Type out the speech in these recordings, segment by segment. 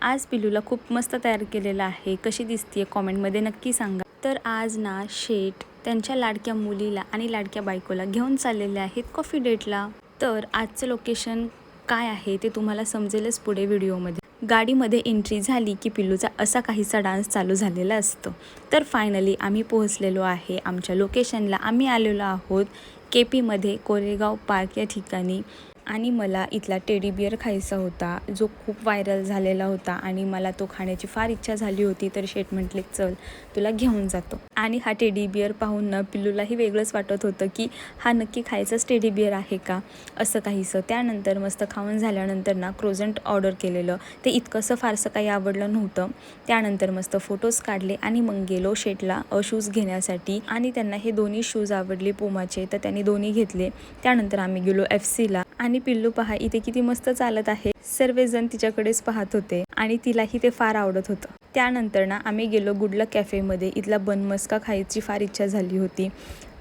आज पिल्लूला खूप मस्त तयार केलेलं आहे. कशी दिसते कॉमेंटमध्ये नक्की सांगा. तर आज ना शेठ त्यांच्या लाडक्या मुलीला आणि लाडक्या बायकोला घेऊन चाललेले आहेत कॉफी डेटला. तर आजचं लोकेशन काय आहे ते तुम्हाला समजेलच पुढे व्हिडिओमध्ये. गाडीमध्ये एंट्री झाली की पिल्लूचा असा काहीसा डान्स चालू झालेला असतो. तर फायनली आम्ही पोहोचलेलो आहे आमच्या लोकेशनला. आम्ही आलेलो आहोत KPमध्ये कोरेगाव पार्क या ठिकाणी. आणि मला इथला टेडी बिअर खायचा होता, जो खूप व्हायरल झालेला होता आणि मला तो खाण्याची फार इच्छा झाली होती. तर शेठ म्हटले चल तुला घेऊन जातो. आणि हा टेडी बिअर पाहून ना पिल्लूलाही वेगळंच वाटत होतं की हा नक्की खायचाच टेडी बिअर आहे का, असं काहीसं. त्यानंतर मस्त खाऊन झाल्यानंतर ना क्रोझंट ऑर्डर केलेलं. ते इतकंसं फारसं काही आवडलं नव्हतं. त्यानंतर मस्त फोटोज काढले आणि मग गेलो शेठला शूज घेण्यासाठी. आणि त्यांना हे दोन्ही शूज आवडले पुमाचे, तर त्यांनी दोन्ही घेतले. त्यानंतर आम्ही गेलो FCला. आणि पिल्लू पहा इथे किती मस्त चालत आहे. सर्वजण तिच्याकडेच पाहत होते आणि तिलाही ते फार आवडत होतं. त्यानंतर ना आम्ही गेलो गुडलक कॅफेमध्ये. इथला बनमस्का खायची फार इच्छा झाली होती,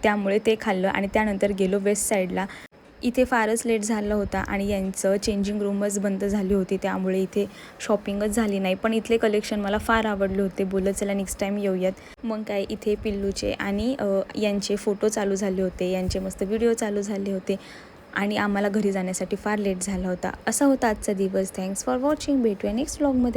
त्यामुळे ते खाल्लं. आणि त्यानंतर गेलो वेस्ट साईडला. इथे फारच लेट झाला होता आणि यांचं चेंजिंग रूमच बंद झाली होती, त्यामुळे इथे शॉपिंगच झाली नाही. पण इथले कलेक्शन मला फार आवडले होते. बोलत चला नेक्स्ट टाईम येऊयात. मग काय इथे पिल्लूचे आणि यांचे फोटो चालू झाले होते, यांचे मस्त व्हिडिओ चालू झाले होते. आणि आम्हाला घरी जाण्यासाठी फार लेट झाला होता. असा होता आजचा दिवस. Thanks for watching. भेटूया नेक्स्ट व्लॉगमध्ये.